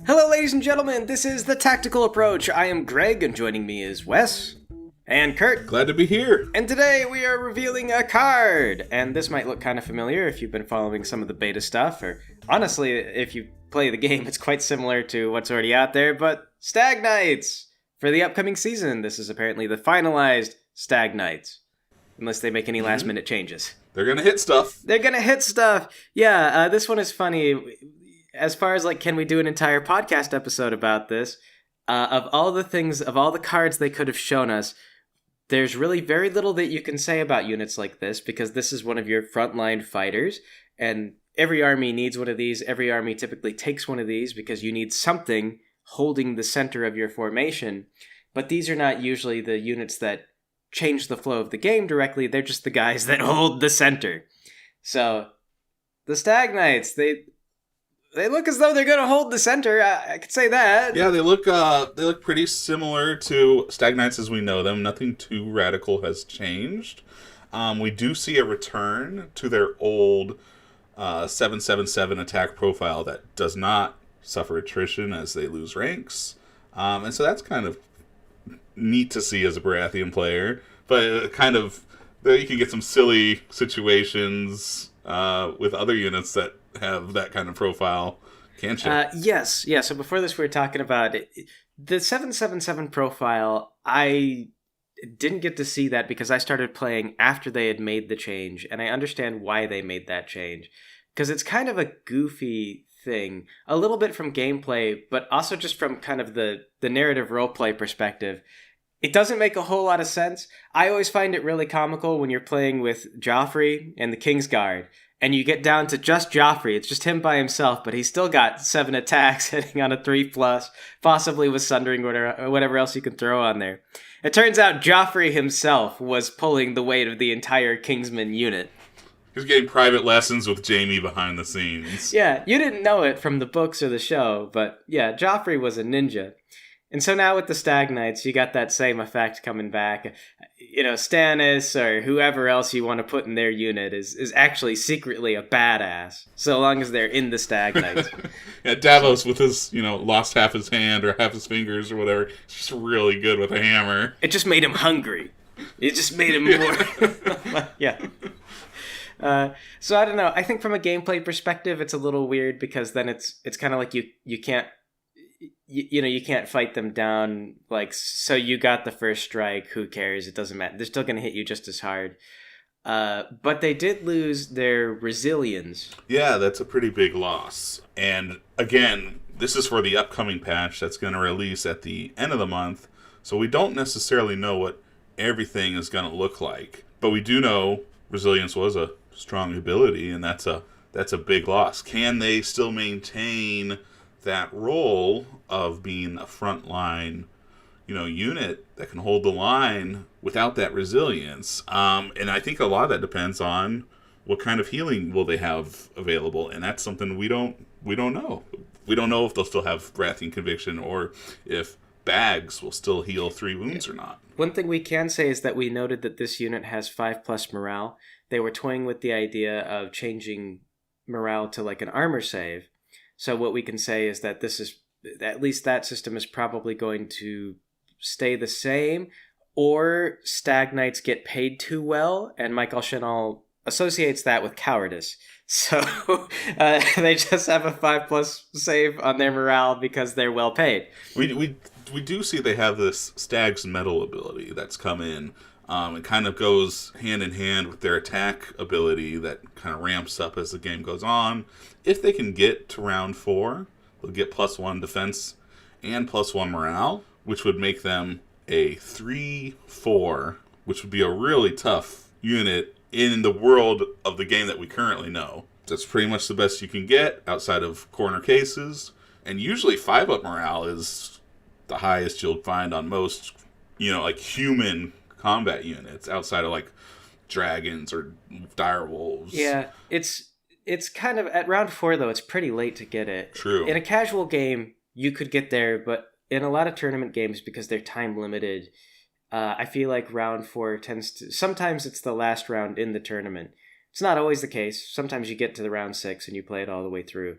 Hello, ladies and gentlemen, this is The Tactical Approach. I am Greg, and joining me is Wes and Kurt. Glad to be here. And today we are revealing a card. And this might look kind of familiar if you've been following some of the beta stuff, or honestly, if you play the game, it's quite similar to what's already out there, but Stag Knights! For the upcoming season, this is apparently the finalized Stag Knights. Unless they make any last-minute changes. They're gonna hit stuff. They're gonna hit stuff! Yeah, this one is funny. As far as, can we do an entire podcast episode about this? Of all the cards they could have shown us, there's really very little that you can say about units like this, because this is one of your frontline fighters, and every army needs one of these. Every army typically takes one of these, because you need something holding the center of your formation. But these are not usually the units that change the flow of the game directly. They're just the guys that hold the center. So, the Stag Knights, they look as though they're going to hold the center. I could say that. Yeah, they look pretty similar to Stag Knights as we know them. Nothing too radical has changed. We do see a return to their old 777 attack profile that does not suffer attrition as they lose ranks. And so that's kind of neat to see as a Baratheon player. But you can get some silly situations with other units that have that kind of profile, can't you? Yes. Yeah, so before this we were talking about it. The 777 profile, I didn't get to see that because I started playing after they had made the change, and I understand why they made that change. Because it's kind of a goofy thing, a little bit from gameplay, but also just from kind of the narrative roleplay perspective. It doesn't make a whole lot of sense. I always find it really comical when you're playing with Joffrey and the Kingsguard, and you get down to just Joffrey. It's just him by himself, but he's still got 7 attacks hitting on a 3+, possibly with Sundering or whatever else you can throw on there. It turns out Joffrey himself was pulling the weight of the entire Kingsman unit. He's getting private lessons with Jaime behind the scenes. Yeah, you didn't know it from the books or the show, but yeah, Joffrey was a ninja. And so now with the Stag Knights, you got that same effect coming back. Stannis or whoever else you want to put in their unit is actually secretly a badass, so long as they're in the Stag Knights. Yeah, Davos with his, lost half his hand or half his fingers or whatever, he's just really good with a hammer. It just made him hungry. It just made him more... Yeah. So I don't know. I think from a gameplay perspective, it's a little weird because then it's kind of like you can't... you can't fight them down, so you got the first strike, who cares, it doesn't matter, they're still going to hit you just as hard. But they did lose their resilience. Yeah, that's a pretty big loss. And again, this is for the upcoming patch that's going to release at the end of the month, so we don't necessarily know what everything is going to look like. But we do know resilience was a strong ability, and that's a big loss. Can they still maintain that role of being a frontline, unit that can hold the line without that resilience? And I think a lot of that depends on what kind of healing will they have available, and that's something we don't know. We don't know if they'll still have Baratheon Conviction or if bags will still heal 3 wounds or not. One thing we can say is that we noted that this unit has 5+ morale. They were toying with the idea of changing morale to an armor save. So what we can say is that at least that system is probably going to stay the same, or Stag Knights get paid too well, and Michael Chanel associates that with cowardice. So they just have a 5+ save on their morale because they're well paid. We do see they have this Stag's Mettle ability that's come in. It kind of goes hand in hand with their attack ability that kind of ramps up as the game goes on. If they can get to round 4, they'll get +1 defense and +1 morale, which would make them a 3/4, which would be a really tough unit in the world of the game that we currently know. That's pretty much the best you can get outside of corner cases. And usually 5-up morale is the highest you'll find on most, human combat units outside of dragons or dire wolves. Yeah, it's kind of at round 4 though. It's pretty late to get it. True. In a casual game, you could get there, but in a lot of tournament games, because they're time limited, I feel like round 4 sometimes it's the last round in the tournament. It's not always the case. Sometimes you get to the round 6 and you play it all the way through.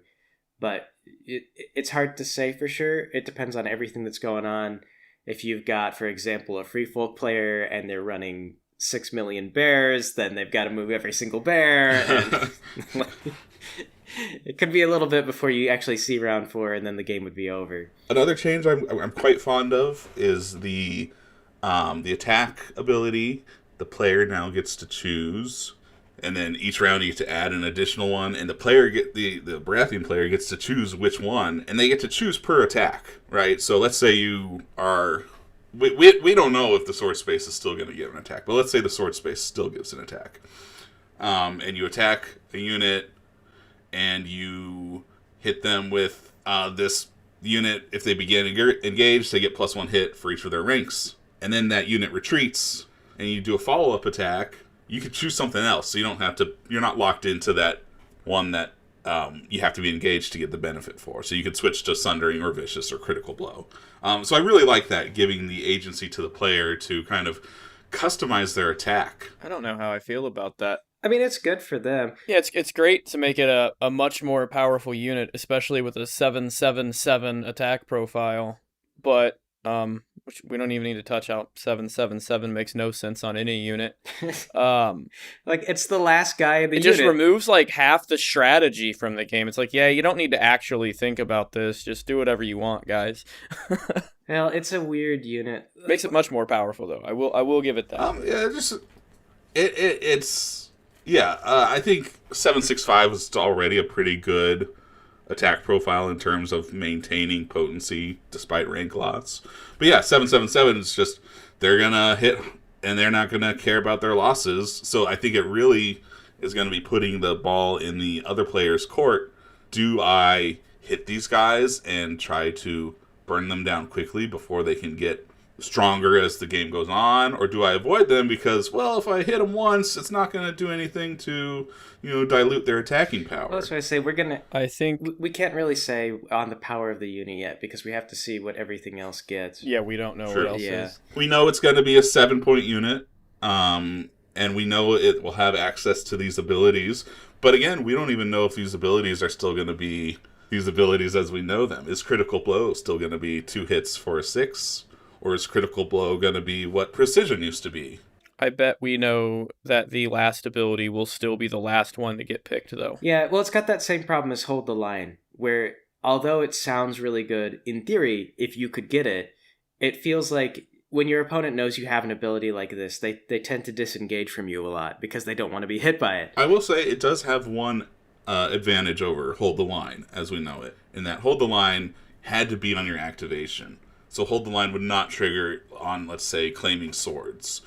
But it's hard to say for sure. It depends on everything that's going on. If you've got, for example, a free folk player and they're running 6 million bears, then they've got to move every single bear, and it could be a little bit before you actually see round 4, and then the game would be over. Another change I'm quite fond of is the attack ability. The player now gets to choose, and then each round you get to add an additional one, and the Baratheon player gets to choose which one, and they get to choose per attack, right? So let's say you are... We don't know if the sword space is still going to give an attack, but let's say the sword space still gives an attack. And you attack a unit, and you hit them with this unit. If they begin engaged, they get +1 hit for each of their ranks. And then that unit retreats, and you do a follow-up attack. You could choose something else, so you're not locked into that one that you have to be engaged to get the benefit for. So you could switch to Sundering or Vicious or Critical Blow. So I really like that, giving the agency to the player to kind of customize their attack. I don't know how I feel about that. I mean, it's good for them. Yeah, it's great to make it a much more powerful unit, especially with a 7/7/7 attack profile. But which we don't even need to touch out. 7/7/7 makes no sense on any unit. Like, it's the last guy in the It unit. just removes like half the strategy from the game. It's like, yeah, you don't need to actually think about this. Just do whatever you want, guys. Well, it's a weird unit. Makes it much more powerful, though. I will give it that. I think 765 is already a pretty good attack profile in terms of maintaining potency despite rank loss. But yeah, 777 is just, they're gonna hit and they're not gonna care about their losses. So I think it really is gonna be putting the ball in the other player's court. Do I hit these guys and try to burn them down quickly before they can get stronger as the game goes on, or do I avoid them because, well, if I hit them once, it's not going to do anything to, dilute their attacking power? Well, that's why I say I think we can't really say on the power of the unit yet, because we have to see what everything else gets. Yeah, we don't know what else is. We know it's going to be a 7-point unit, and we know it will have access to these abilities, but again, we don't even know if these abilities are still going to be these abilities as we know them. Is Critical Blow still going to be 2 hits for a 6? Or is Critical Blow going to be what Precision used to be? I bet we know that the last ability will still be the last one to get picked, though. Yeah, well, it's got that same problem as Hold the Line, where although it sounds really good, in theory, if you could get it, it feels like when your opponent knows you have an ability like this, they tend to disengage from you a lot because they don't want to be hit by it. I will say it does have one advantage over Hold the Line, as we know it, in that Hold the Line had to be on your activation. So Hold the Line would not trigger on, let's say, claiming swords.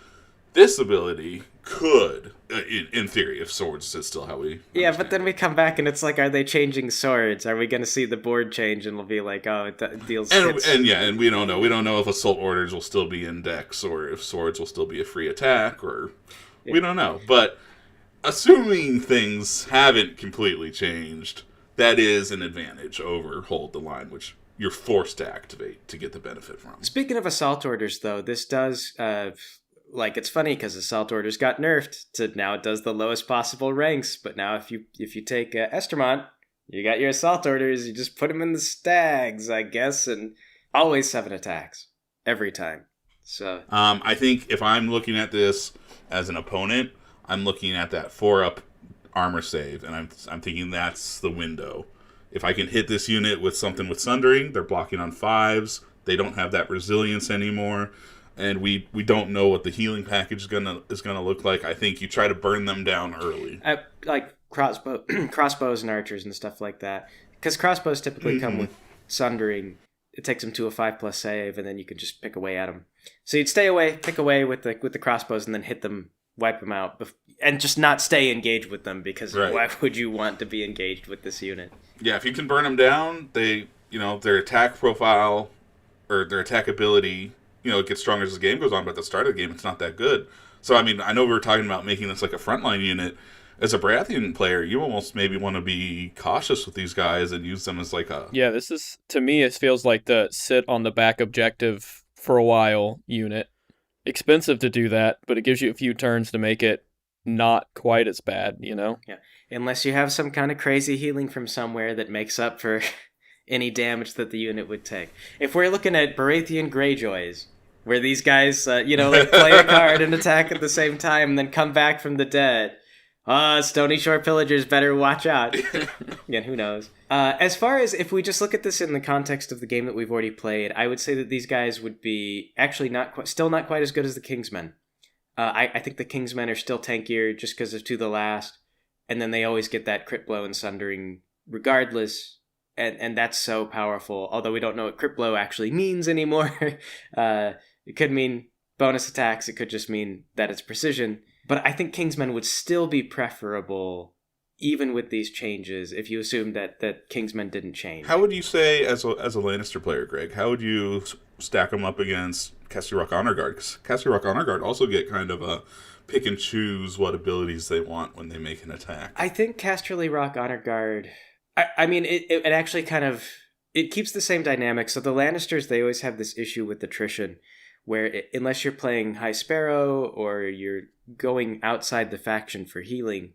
This ability could, in theory, if swords is still how we... Yeah, but then we come back and it's like, are they changing swords? Are we going to see the board change and we'll be like, oh, it deals... And we don't know. We don't know if Assault Orders will still be in decks or if swords will still be a free attack, or... Yeah. We don't know. But assuming things haven't completely changed, that is an advantage over Hold the Line, which... you're forced to activate to get the benefit from. Speaking of Assault Orders, though, this does, it's funny because Assault Orders got nerfed to now it does the lowest possible ranks, but now if you take Estermont, you got your Assault Orders, you just put them in the Stags, I guess, and always 7 attacks. Every time. So I think if I'm looking at this as an opponent, I'm looking at that 4-up armor save, and I'm thinking that's the window. If I can hit this unit with something with Sundering, they're blocking on 5s. They don't have that resilience anymore, and we don't know what the healing package is gonna look like. I think you try to burn them down early, like crossbows and archers and stuff like that. Because crossbows typically come with Sundering. It takes them to a 5+ save, and then you can just pick away at them. So you'd pick away with the crossbows, and then hit them, wipe them out, and just not stay engaged with them, because Why would you want to be engaged with this unit? Yeah, if you can burn them down, their attack profile or their attack ability, it gets stronger as the game goes on, but at the start of the game, it's not that good. So, I mean, I know we were talking about making this like a frontline unit. As a Baratheon player, you almost maybe want to be cautious with these guys and use them as like a... Yeah, this is, to me, it feels like the sit on the back objective for a while unit. Expensive to do that, but it gives you a few turns to make it not quite as bad, Yeah. Unless you have some kind of crazy healing from somewhere that makes up for any damage that the unit would take. If we're looking at Baratheon Greyjoys, where these guys, play a card and attack at the same time and then come back from the dead, Stony Shore Pillagers better watch out. Yeah, who knows? As far as if we just look at this in the context of the game that we've already played, I would say that these guys would be actually still not quite as good as the Kingsmen. I think the Kingsmen are still tankier just because of To the Last, and then they always get that crit blow and sundering regardless, and that's so powerful, although we don't know what crit blow actually means anymore. It could mean bonus attacks, it could just mean that it's precision, but I think Kingsmen would still be preferable even with these changes if you assume that Kingsmen didn't change. How would you say, as a Lannister player, Greg, how would you stack them up against Castle Rock Honor Guard? Because Castle Rock Honor Guard also get kind of a pick and choose what abilities they want when they make an attack. I think Casterly Rock Honor Guard, it actually kind of, it keeps the same dynamic. So the Lannisters, they always have this issue with attrition, where unless you're playing High Sparrow or you're going outside the faction for healing,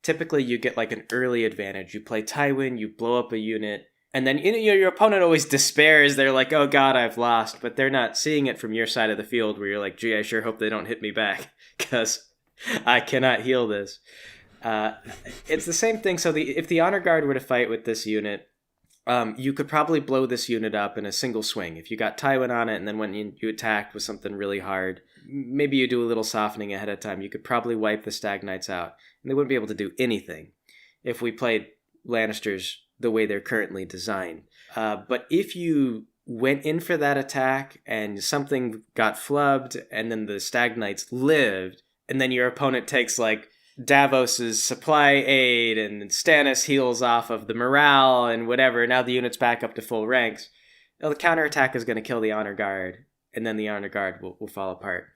typically you get like an early advantage. You play Tywin, you blow up a unit, and then your opponent always despairs. They're like, oh god, I've lost, but they're not seeing it from your side of the field where you're like, gee, I sure hope they don't hit me back, because I cannot heal this. It's the same thing. So if the Honor Guard were to fight with this unit, you could probably blow this unit up in a single swing. If you got Tywin on it, and then when you attacked with something really hard, maybe you do a little softening ahead of time, you could probably wipe the Stag Knights out, and they wouldn't be able to do anything if we played Lannisters the way they're currently designed. But if you went in for that attack, and something got flubbed, and then the Stag Knights lived, and then your opponent takes like Davos's supply aid, and Stannis heals off of the morale and whatever. Now the unit's back up to full ranks. Well, the counterattack is going to kill the Honor Guard, and then the Honor Guard will fall apart.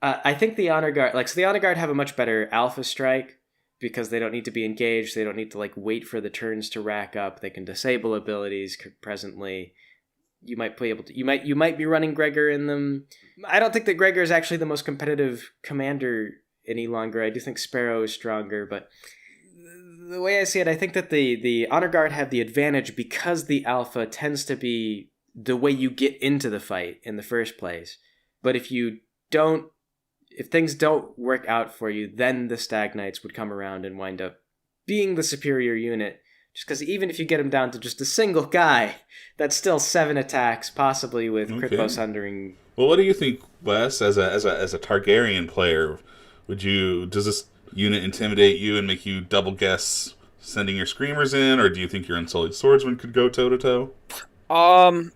I think the Honor Guard, so the Honor Guard have a much better alpha strike because they don't need to be engaged. They don't need to wait for the turns to rack up. They can disable abilities presently. You might be able to. You might be running Gregor in them. I don't think that Gregor is actually the most competitive commander any longer. I do think Sparrow is stronger, but the way I see it, I think that the Honor Guard have the advantage because the alpha tends to be the way you get into the fight in the first place. But if things don't work out for you, then the Stag Knights would come around and wind up being the superior unit. Just because even if you get them down to just a single guy, that's still 7 attacks, possibly with crit bow sundering. Well, what do you think, Wes, as a Targaryen player? Does this unit intimidate you and make you double guess sending your screamers in, or do you think your Unsullied Swordsman could go toe to toe?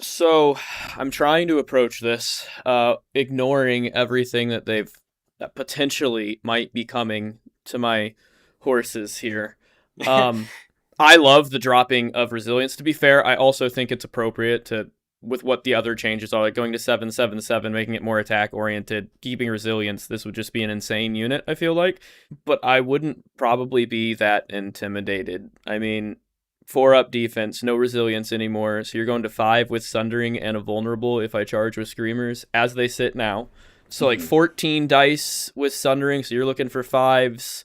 So I'm trying to approach this, ignoring everything that potentially might be coming to my horses here. I love the dropping of resilience. To be fair, I also think it's appropriate with what the other changes are, like going to 7/7/7, making it more attack oriented, keeping resilience. This would just be an insane unit, I feel like. But I wouldn't probably be that intimidated. I mean, 4-up defense, no resilience anymore. So you're going to 5 with sundering and a vulnerable if I charge with screamers, as they sit now. So 14 dice with sundering, so you're looking for 5s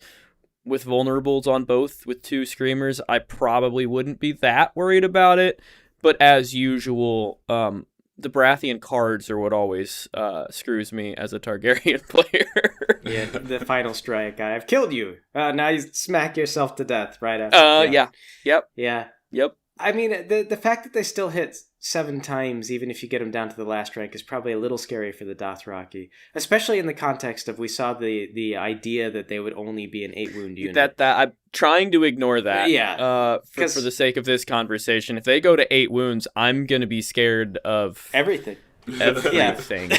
with vulnerables on both with 2 screamers. I probably wouldn't be that worried about it. But as usual, the Baratheon cards are what always screws me as a Targaryen player. Yeah, the final strike. I've killed you. Now you smack yourself to death right after. Yeah. Yep. Yeah. Yep. I mean, the fact that they still hit 7 times, even if you get them down to the last rank, is probably a little scary for the Dothraki, especially in the context of we saw the idea that they would only be an 8-wound unit. That I'm trying to ignore that. Yeah. For the sake of this conversation, if they go to 8 wounds, I'm gonna be scared of everything. Everything.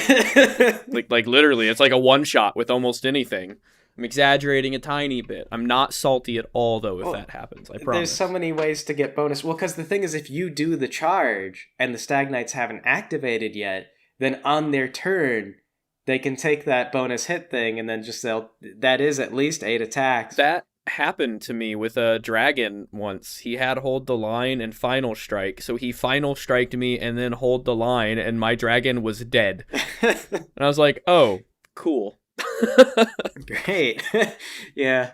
like literally, it's like a one shot with almost anything. I'm exaggerating a tiny bit. I'm not salty at all, though, if that happens. I promise. There's so many ways to get bonus. Well, because the thing is, if you do the charge and the Stag Knights haven't activated yet, then on their turn, they can take that bonus hit thing and then that is at least 8 attacks. That happened to me with a dragon once. He had hold the line and final strike. So he final striked me and then hold the line, and my dragon was dead. And I was like, oh, cool. Great. Yeah.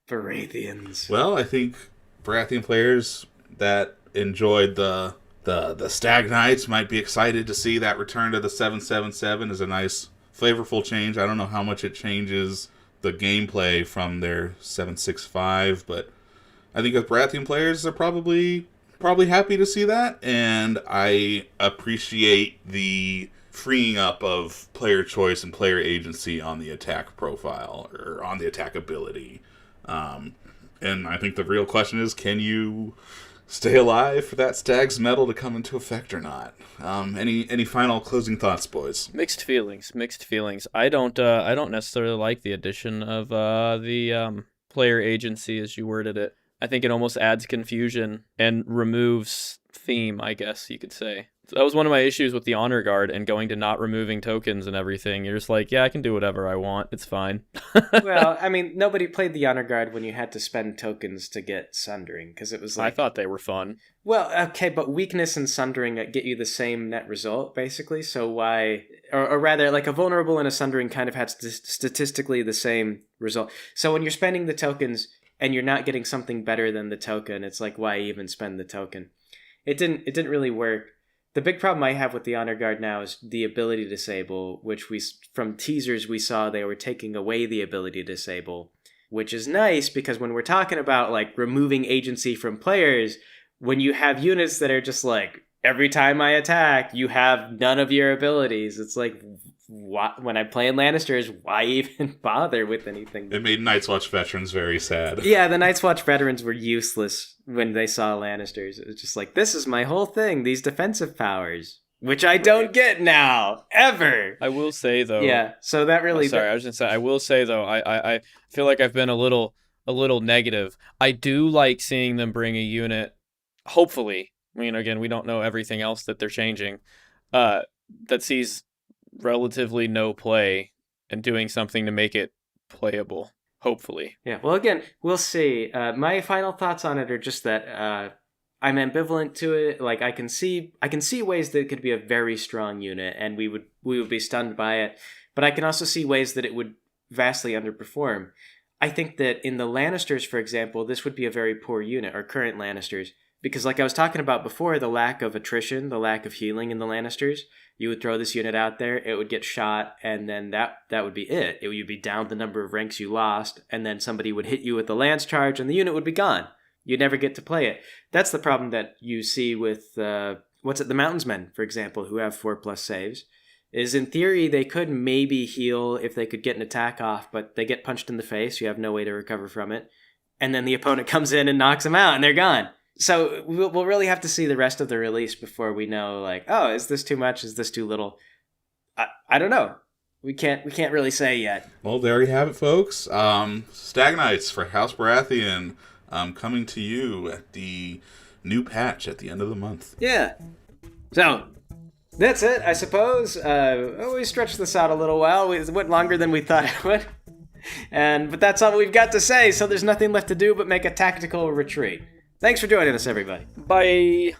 Baratheons. Well, I think Baratheon players that enjoyed the Stag Knights. Might be excited to see that return to the 777 is a nice flavorful change. I don't know how much it changes the gameplay from their 765, but I think as Baratheon players, they're probably happy to see that, and I appreciate the freeing up of player choice and player agency on the attack profile or on the attack ability. And I think the real question is, can you stay alive for that Stag's Mettle to come into effect or not? Any final closing thoughts, boys? Mixed feelings. I don't necessarily like the addition of the player agency, as you worded it. I think it almost adds confusion and removes theme, I guess you could say. So that was one of my issues with the Honor Guard and going to not removing tokens and everything. You're just like, yeah, I can do whatever I want. It's fine. Well, I mean, nobody played the Honor Guard when you had to spend tokens to get Sundering, because it was like... I thought they were fun. Well, okay, but Weakness and Sundering get you the same net result, basically, so why... Or rather, like a Vulnerable and a Sundering kind of had statistically the same result. So when you're spending the tokens and you're not getting something better than the token, it's like, why even spend the token? It didn't really work. The big problem I have with the Honor Guard now is the ability disable, which from teasers we saw they were taking away the ability disable, which is nice because when we're talking about like removing agency from players, when you have units that are just like, every time I attack, you have none of your abilities, it's like, when I play in Lannisters, why even bother with anything? It made Night's Watch veterans very sad. Yeah, the Night's Watch veterans were useless when they saw Lannisters. It was just like, this is my whole thing, these defensive powers, which I don't get now, ever. I will say, though... Yeah, so that really... I was going to say, I will say, though, I feel like I've been a little negative. I do like seeing them bring a unit, hopefully, I mean, again, we don't know everything else that they're changing, that sees relatively no play and doing something to make it playable, hopefully. Yeah, well, again, we'll see. My final thoughts on it are just that I'm ambivalent to it. Like, I can see ways that it could be a very strong unit and we would be stunned by it, but I can also see ways that it would vastly underperform. I think that in the Lannisters, for example, this would be a very poor unit, or current Lannisters, because like I was talking about before, the lack of attrition, the lack of healing in the Lannisters, you would throw this unit out there, it would get shot, and then that would be it. You'd be down the number of ranks you lost, and then somebody would hit you with the lance charge, and the unit would be gone. You'd never get to play it. That's the problem that you see with, the Mountainsmen, for example, who have 4+ saves, is in theory they could maybe heal if they could get an attack off, but they get punched in the face, you have no way to recover from it, and then the opponent comes in and knocks them out, and they're gone. So we'll really have to see the rest of the release before we know, like, oh, is this too much? Is this too little? I don't know. We can't really say yet. Well, there you have it, folks. Stag Knights for House Baratheon coming to you at the new patch at the end of the month. Yeah. So that's it, I suppose. We stretched this out a little while. It went longer than we thought it would. But that's all we've got to say, so there's nothing left to do but make a tactical retreat. Thanks for joining us, everybody. Bye.